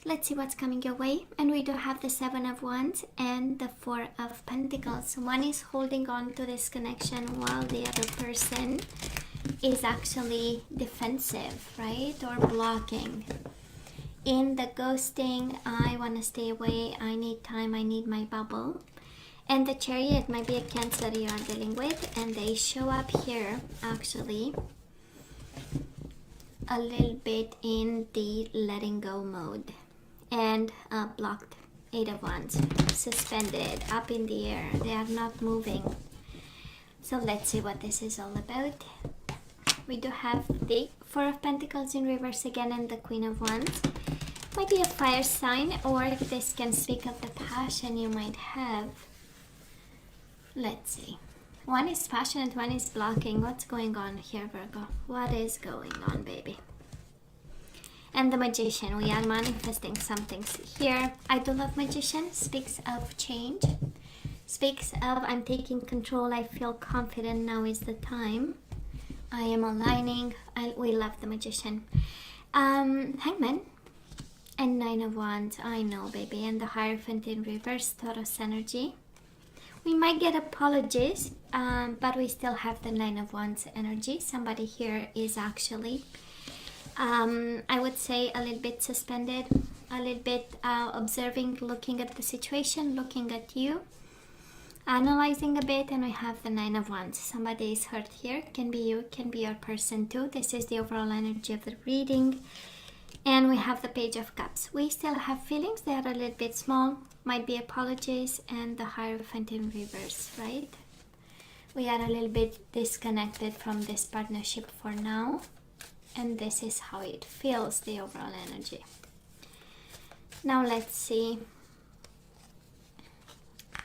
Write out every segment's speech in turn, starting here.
let's see what's coming your way. And we do have the Seven of Wands and the Four of Pentacles. One is holding on to this connection while the other person is actually defensive, right? Or blocking. In the ghosting, I want to stay away, I need time, I need my bubble. And the Chariot might be a Cancer you are dealing with, and they show up here actually a little bit in the letting go mode. And blocked. Eight of Wands, suspended, up in the air, they are not moving. So let's see what this is all about. We do have the Four of Pentacles in reverse again, and the Queen of Wands. Might be a fire sign, or this can speak of the passion you might have. Let's see. One is passionate, one is blocking. What's going on here, Virgo? What is going on, baby? And the Magician. We are manifesting something here. I do love Magician. Speaks of change. Speaks of I'm taking control. I feel confident. Now is the time. I am aligning. We love the Magician. Hangman. And Nine of Wands. I know, baby. And the Hierophant in reverse. Taurus energy. We might get apologies, but we still have the Nine of Wands energy. Somebody here is actually, I would say, a little bit suspended, a little bit observing, looking at the situation, looking at you, analyzing a bit, and we have the Nine of Wands. Somebody is hurt here. Can be you, can be your person too. This is the overall energy of the reading. And we have the Page of Cups. We still have feelings. They are a little bit small. Might be apologies, and the Hierophant in reverse, right? We are a little bit disconnected from this partnership for now. And this is how it feels, the overall energy. Now let's see.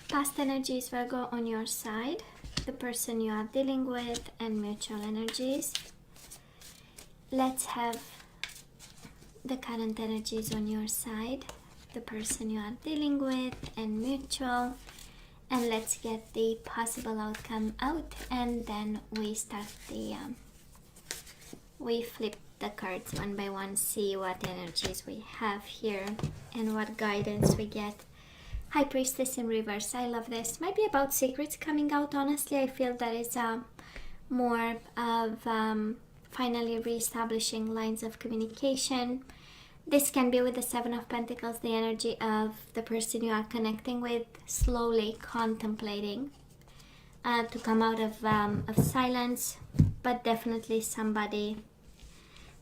Past energies, Virgo, on your side. The person you are dealing with, and mutual energies. Let's have the current energies on your side, the person you are dealing with, and mutual. And let's get the possible outcome out, and then we start the we flip the cards one by one, see what energies we have here and what guidance we get. High Priestess in reverse. I love this. Might be about secrets coming out. Honestly, I feel that is more of finally reestablishing lines of communication. This can be with the Seven of Pentacles, the energy of the person you are connecting with, slowly contemplating to come out of silence, but definitely somebody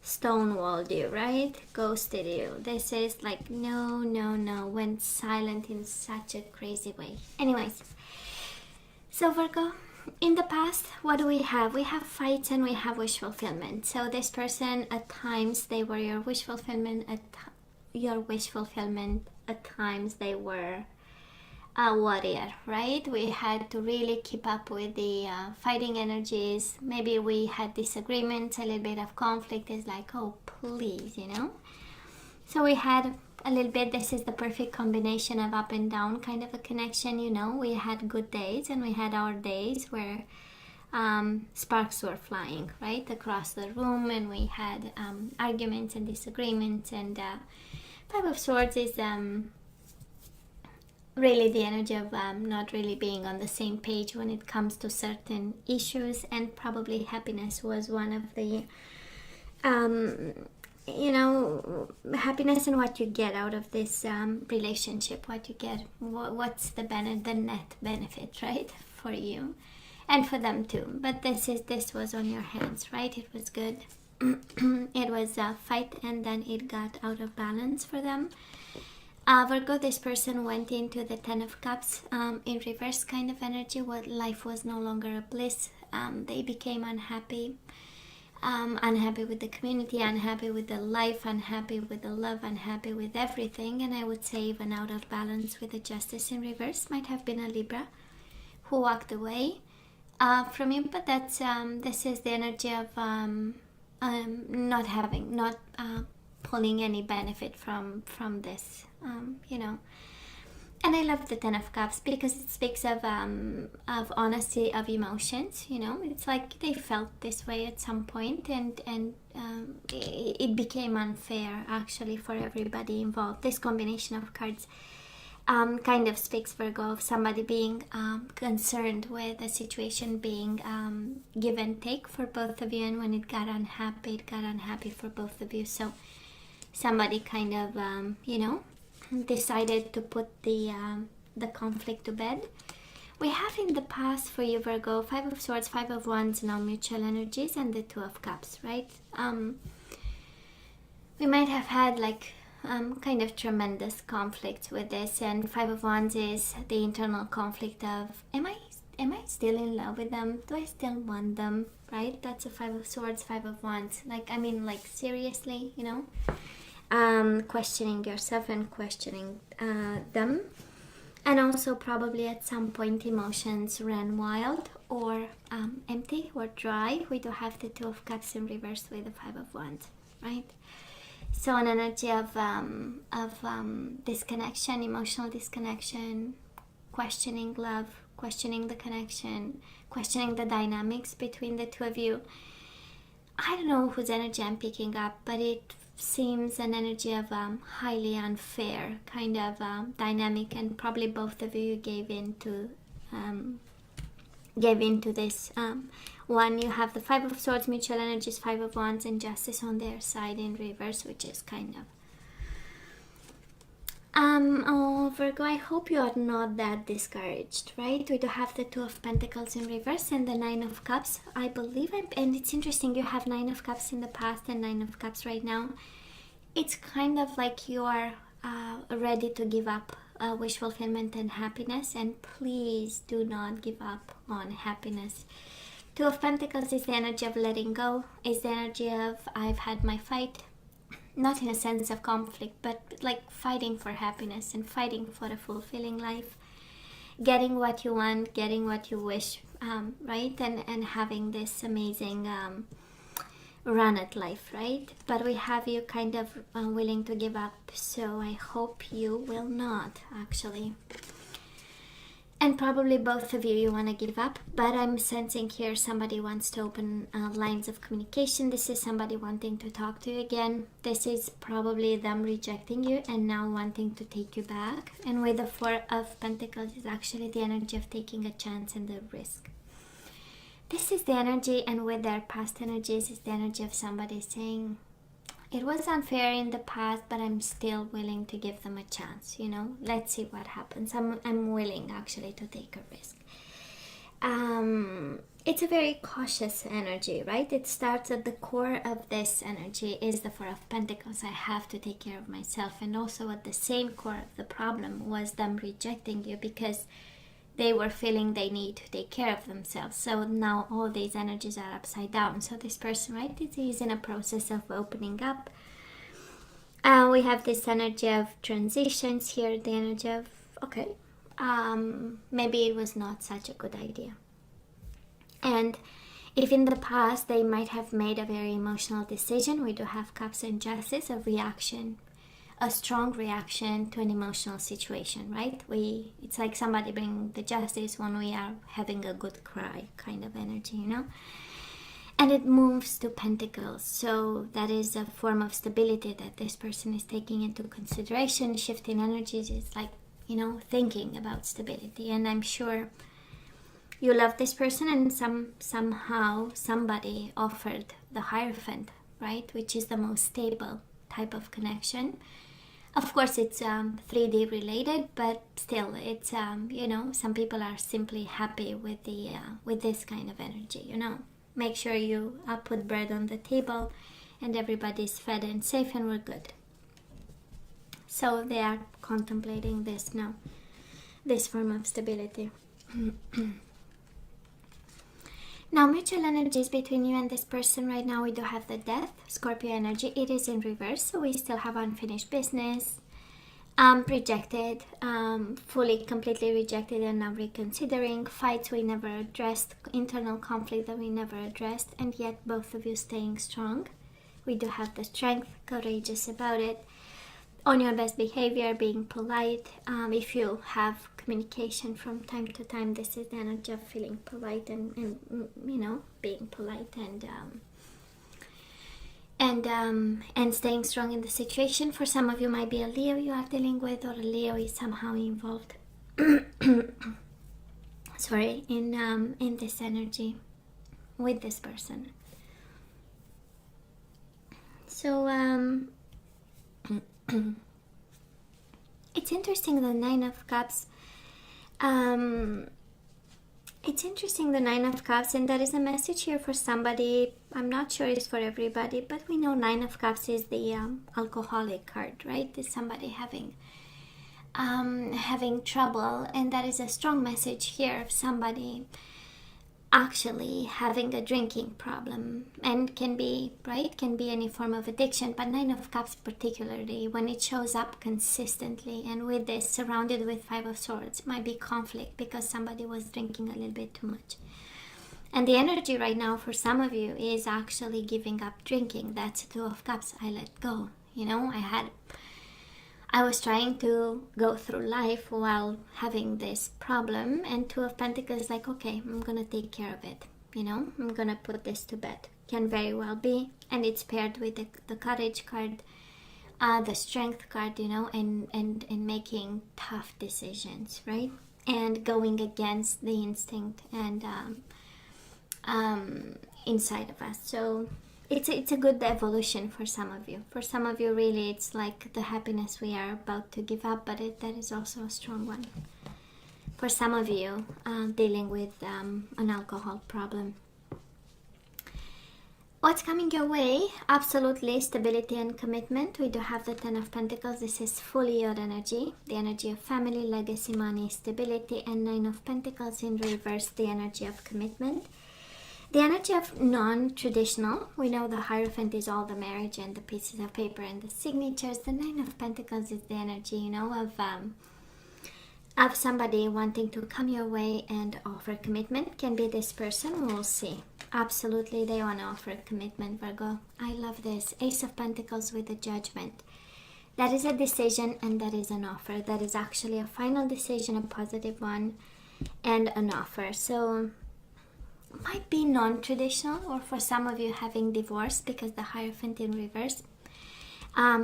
stonewalled you, right? Ghosted you. This is like no, went silent in such a crazy way. Anyways, so Virgo, in the past, what do we have? We have fights and we have wish fulfillment. So this person, at times they were your wish fulfillment. At times they were a warrior, right? We had to really keep up with the fighting energies. Maybe we had disagreements, a little bit of conflict. Is like, oh please, you know. So we had a little bit, this is the perfect combination of up and down kind of a connection, you know. We had good days and we had our days where sparks were flying right across the room, and we had arguments and disagreements. And Five of Swords is really the energy of not really being on the same page when it comes to certain issues, and probably happiness was one of the you know, happiness and what you get out of this relationship, what you get, what's the net benefit, right, for you and for them too. But this was on your hands, right? It was good. It was a fight, and then it got out of balance for them. Virgo, this person went into the Ten of Cups in reverse kind of energy. What life was no longer a bliss. They became unhappy. Unhappy with the community, unhappy with the life, unhappy with the love, unhappy with everything. And I would say even out of balance with the Justice in reverse. Might have been a Libra who walked away from you, but that's this is the energy of not pulling any benefit from this, you know. And I love the Ten of Cups because it speaks of honesty of emotions. You know, it's like they felt this way at some point, and it became unfair actually for everybody involved. This combination of cards kind of speaks, Virgo, of somebody being concerned with a situation being give and take for both of you, and when it got unhappy for both of you. So somebody kind of you know, decided to put the conflict to bed. We have in the past for you, Virgo, Five of Swords, Five of Wands, no mutual energies, and the Two of Cups, right? We might have had like kind of tremendous conflicts with this, and Five of Wands is the internal conflict of am I still in love with them? Do I still want them? Right? That's a Five of Swords, Five of Wands. Like, I mean, like, seriously, you know? Questioning yourself and questioning them, and also probably at some point emotions ran wild or empty or dry. We do have the Two of Cups in reverse with the Five of Wands, right? So an energy of disconnection, emotional disconnection, questioning love, questioning the connection, questioning the dynamics between the two of you. I don't know whose energy I'm picking up, but it seems an energy of highly unfair kind of dynamic, and probably both of you gave into this one. You have the Five of Swords, mutual energies, Five of Wands, and Justice on their side in reverse, which is kind of oh, Virgo, I hope you are not that discouraged, right? We do have the Two of Pentacles in reverse and the Nine of Cups. I believe, and it's interesting, you have Nine of Cups in the past and Nine of Cups right now. It's kind of like you are ready to give up wish fulfillment and happiness, and please do not give up on happiness. Two of Pentacles is the energy of letting go, is the energy of I've had my fight. Not in a sense of conflict, but like fighting for happiness and fighting for a fulfilling life, getting what you want, getting what you wish, right? And having this amazing run at life, right? But we have you kind of willing to give up, so I hope you will not, actually. And probably both of you want to give up, but I'm sensing here somebody wants to open lines of communication. This is somebody wanting to talk to you again. This is probably them rejecting you and now wanting to take you back. And with the Four of Pentacles is actually the energy of taking a chance and the risk. This is the energy, and with their past energies is the energy of somebody saying, it was unfair in the past, but I'm still willing to give them a chance, you know. Let's see what happens. I'm willing actually to take a risk. It's a very cautious energy, right? It starts at the core of this energy is the Four of Pentacles. I have to take care of myself. And also at the same core of the problem was them rejecting you because they were feeling they need to take care of themselves. So now all these energies are upside down. So this person, right, is in a process of opening up. We have this energy of transitions here, the energy of, okay, maybe it was not such a good idea. And if in the past they might have made a very emotional decision, we do have Cups and Justice, a reaction, a strong reaction to an emotional situation, right? It's like somebody bringing the justice when we are having a good cry kind of energy, you know? And it moves to Pentacles. So that is a form of stability that this person is taking into consideration. Shifting energies is like, you know, thinking about stability. And I'm sure you love this person, and somehow somebody offered the Hierophant, right? Which is the most stable type of connection. Of course, it's 3D related, but still, it's you know, some people are simply happy with the with this kind of energy. You know, make sure you put bread on the table, and everybody's fed and safe, and we're good. So they are contemplating this now, this form of stability. Now, mutual energies between you and this person right now, we do have the Death, Scorpio energy. It is in reverse, so we still have unfinished business, rejected, fully, completely rejected and now reconsidering, fights we never addressed, internal conflict that we never addressed, and yet both of you staying strong. We do have the Strength, courageous about it. on your best behavior, being polite. If you have communication from time to time, this is the energy of feeling polite and you know, being polite and staying strong in the situation. For some of you, might be a Leo you are dealing with, or a Leo is somehow involved. Sorry, in this energy with this person. So it's interesting, the Nine of Cups. It's interesting, the Nine of Cups, and there is a message here for somebody. I'm not sure it's for everybody, but we know Nine of Cups is the alcoholic card, right? It's somebody having trouble, and that is a strong message here of somebody actually having a drinking problem, and can be, right, can be any form of addiction, but Nine of Cups particularly, when it shows up consistently, and with this surrounded with Five of Swords, might be conflict because somebody was drinking a little bit too much. And the energy right now for some of you is actually giving up drinking. That's Two of Cups. I let go. You know, I was trying to go through life while having this problem, and Two of Pentacles like, okay, I'm gonna take care of it, you know, I'm gonna put this to bed. Can very well be, and it's paired with the Courage card, the Strength card, you know, and making tough decisions, right, and going against the instinct and inside of us. So it's a good evolution for some of you. For some of you, really, it's like the happiness we are about to give up, but that is also a strong one. For some of you, dealing with an alcohol problem. What's coming your way? Absolutely stability and commitment. We do have the Ten of Pentacles. This is fully your energy. The energy of family, legacy, money, stability, and Nine of Pentacles in reverse, the energy of commitment. The energy of non-traditional, we know the Hierophant is all the marriage and the pieces of paper and the signatures. The Nine of Pentacles is the energy, you know, of somebody wanting to come your way and offer commitment. Can be this person, we'll see. Absolutely, they want to offer commitment, Virgo. I love this. Ace of Pentacles with the Judgment. That is a decision and that is an offer. That is actually a final decision, a positive one, and an offer. So might be non-traditional, or for some of you having divorce, because the Hierophant in reverse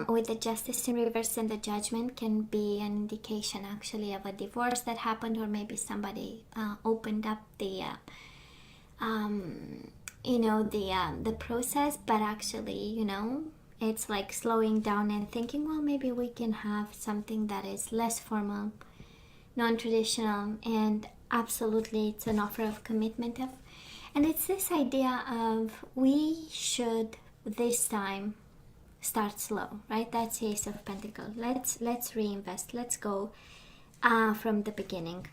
with the Justice in reverse and the Judgment can be an indication actually of a divorce that happened, or maybe somebody opened up the you know, the process, but actually, you know, it's like slowing down and thinking, well, maybe we can have something that is less formal, non-traditional, and absolutely it's an offer of commitment of. And it's this idea of we should this time start slow, right? That's the Ace of Pentacles. Let's reinvest. Let's go from the beginning,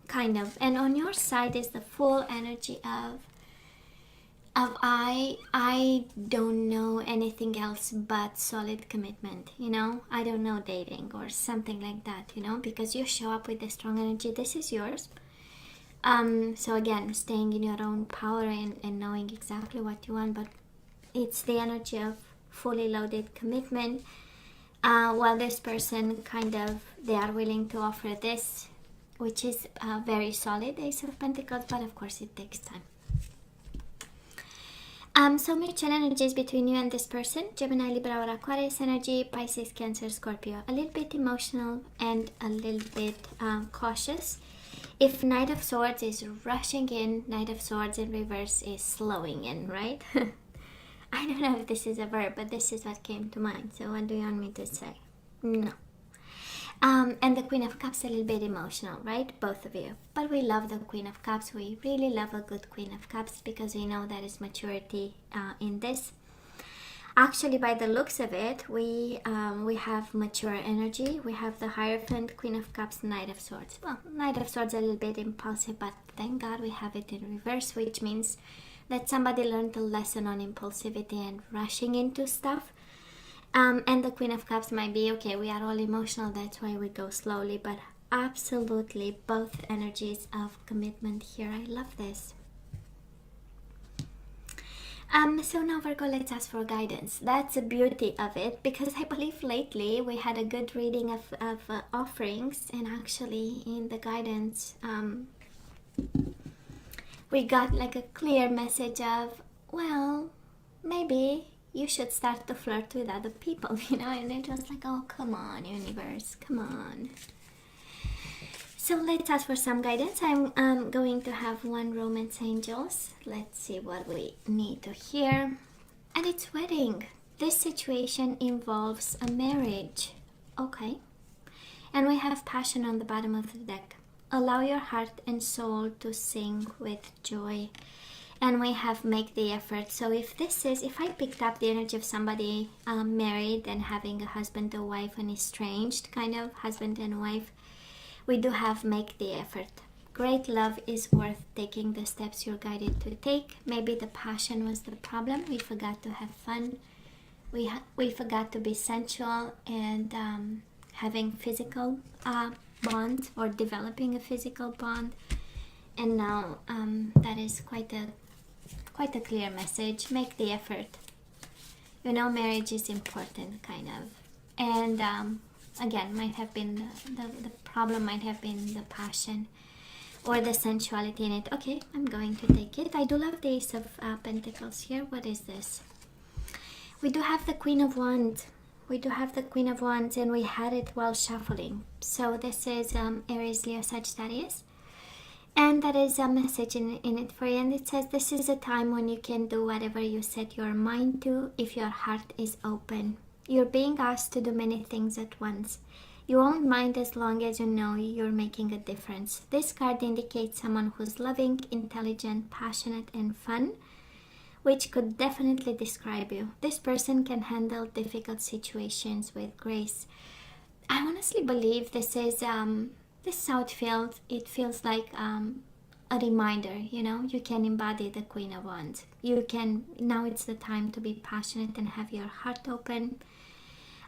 kind of. And on your side is the full energy of I don't know anything else but solid commitment. You know, I don't know dating or something like that. You know, because you show up with the strong energy. This is yours. So again, staying in your own power and knowing exactly what you want, but it's the energy of fully loaded commitment, while this person kind of, they are willing to offer this, which is very solid, Ace of Pentacles, but of course it takes time. So mutual energies between you and this person, Gemini, Libra, or Aquarius energy, Pisces, Cancer, Scorpio, a little bit emotional and a little bit cautious. If Knight of Swords is rushing in, Knight of Swords in reverse is slowing in, right? I don't know if this is a verb, but this is what came to mind. So what do you want me to say? No. And the Queen of Cups, a little bit emotional, right? Both of you. But we love the Queen of Cups. We really love a good Queen of Cups because we know there is maturity in this. Actually, by the looks of it, we have mature energy. We have the Hierophant, Queen of Cups, Knight of Swords. Well, Knight of Swords a little bit impulsive, but thank God we have it in reverse, which means that somebody learned a lesson on impulsivity and rushing into stuff. And the Queen of Cups might be, okay, we are all emotional, that's why we go slowly, but absolutely both energies of commitment here. I love this. So now Virgo, let's ask for guidance. That's the beauty of it, because I believe lately we had a good reading of offerings, and actually in the guidance we got like a clear message of, well, maybe you should start to flirt with other people, you know, and it was like, oh, come on, universe, come on. So let's ask for some guidance. I'm going to have one romance angels. Let's see what we need to hear. And it's wedding. This situation involves a marriage. Okay. And we have passion on the bottom of the deck. Allow your heart and soul to sing with joy. And we have make the effort. So if I picked up the energy of somebody married and having a husband or wife, an estranged kind of husband and wife, we do have make the effort. Great love is worth taking the steps you're guided to take. Maybe the passion was the problem. We forgot to have fun. We forgot to be sensual and having physical bond, or developing a physical bond. And now that is quite a clear message. Make the effort. You know, marriage is important, kind of. And again, might have been the problem might have been the passion or the sensuality in it. Okay, I'm going to take it. I do love the Ace of Pentacles here. What is this? We do have the Queen of Wands. We do have the Queen of Wands, and we had it while shuffling. So this is Aries, Leo, Sagittarius. And that is a message in it for you. And it says, this is a time when you can do whatever you set your mind to if your heart is open. You're being asked to do many things at once. You won't mind as long as you know you're making a difference. This card indicates someone who's loving, intelligent, passionate, and fun, which could definitely describe you. This person can handle difficult situations with grace. I honestly believe this is, this is how it feels like a reminder, you know, you can embody the Queen of Wands. You can, now it's the time to be passionate and have your heart open.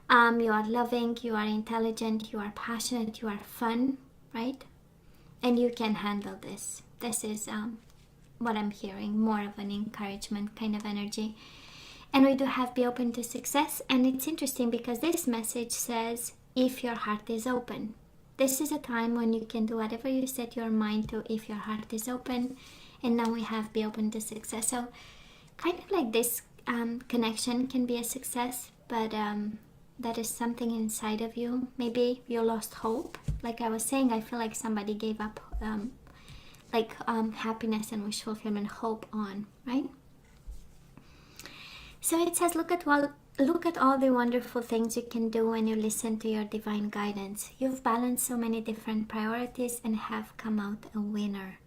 You are loving, you are intelligent, you are passionate, you are fun, right? And you can handle this. This is what I'm hearing, more of an encouragement kind of energy. And we do have be open to success. And it's interesting because this message says, if your heart is open. This is a time when you can do whatever you set your mind to if your heart is open. And now we have be open to success. So kind of like this connection can be a success, but that is something inside of you. Maybe you lost hope. Like I was saying, I feel like somebody gave up happiness and wish fulfillment, hope on, right? So it says, look at all the wonderful things you can do when you listen to your divine guidance. You've balanced so many different priorities and have come out a winner.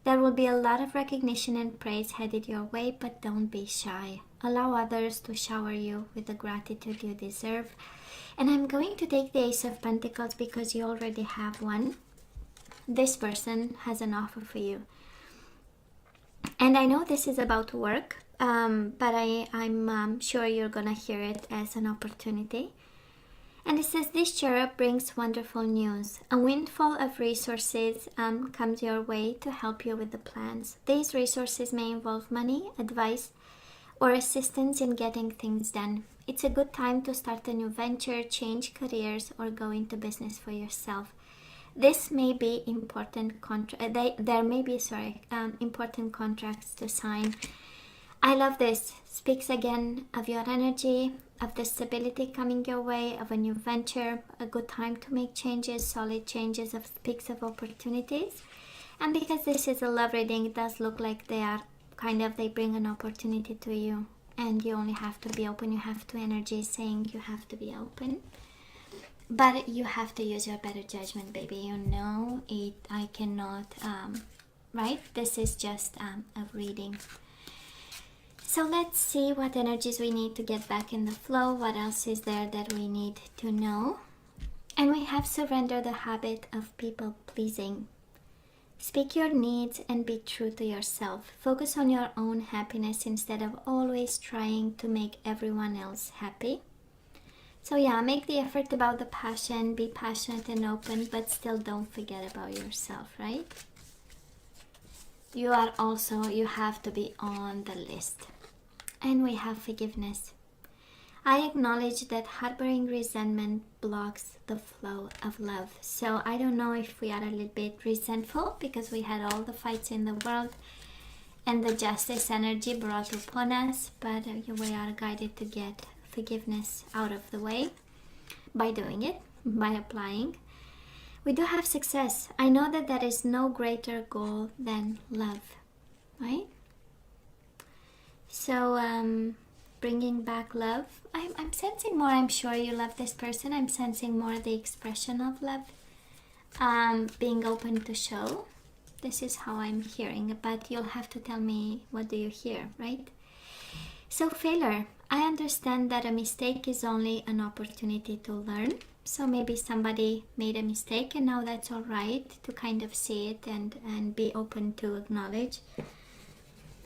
There will be a lot of recognition and praise headed your way, but don't be shy. Allow others to shower you with the gratitude you deserve. And I'm going to take the Ace of Pentacles because you already have one. This person has an offer for you. And I know this is about work, but I'm sure you're going to hear it as an opportunity. And it says, this cherub brings wonderful news. A windfall of resources comes your way to help you with the plans. These resources may involve money, advice, or assistance in getting things done. It's a good time to start a new venture, change careers, or go into business for yourself. This may be important there may be important contracts to sign. I love this. Speaks again of your energy, of the stability coming your way, of a new venture, a good time to make changes, solid changes, of speaks of opportunities. And because this is a love reading, it does look like they bring an opportunity to you, and you only have to be open. You have two energies saying you have to be open, but you have to use your better judgment, baby. You know it. I cannot right? This is just a reading. So let's see what energies we need to get back in the flow. What else is there that we need to know? And we have surrender the habit of people pleasing. Speak your needs and be true to yourself. Focus on your own happiness instead of always trying to make everyone else happy. So yeah, make the effort about the passion, be passionate and open, but still don't forget about yourself, right? You have to be on the list. And we have forgiveness. I acknowledge that harboring resentment blocks the flow of love. So I don't know if we are a little bit resentful because we had all the fights in the world and the justice energy brought upon us, but we are guided to get forgiveness out of the way by doing it, by applying. We do have success. I know that there is no greater goal than love, right? So bringing back love. I'm sensing more. I'm sure you love this person. I'm sensing more the expression of love. Being open to show. This is how I'm hearing, but you'll have to tell me what do you hear, right? So failure. I understand that a mistake is only an opportunity to learn. So maybe somebody made a mistake and now that's all right to kind of see it and be open to acknowledge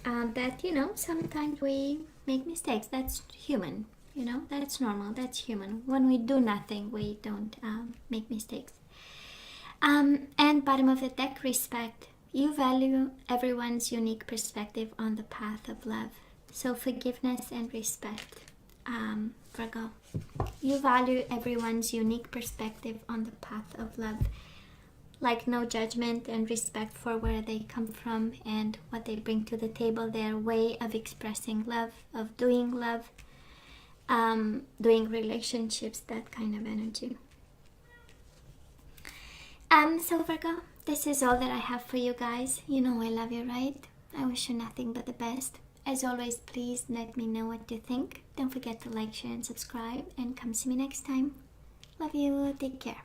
that, you know, sometimes we make mistakes. That's human, you know, that's normal, that's human. When we do nothing, we don't make mistakes. And bottom of the deck, respect. You value everyone's unique perspective on the path of love. So forgiveness and respect, Virgo. You value everyone's unique perspective on the path of love. Like no judgment and respect for where they come from and what they bring to the table, their way of expressing love, of doing love, doing relationships, that kind of energy. So Virgo, this is all that I have for you guys. You know I love you, right? I wish you nothing but the best. As always, please let me know what you think. Don't forget to like, share, and subscribe. And come see me next time. Love you. Take care.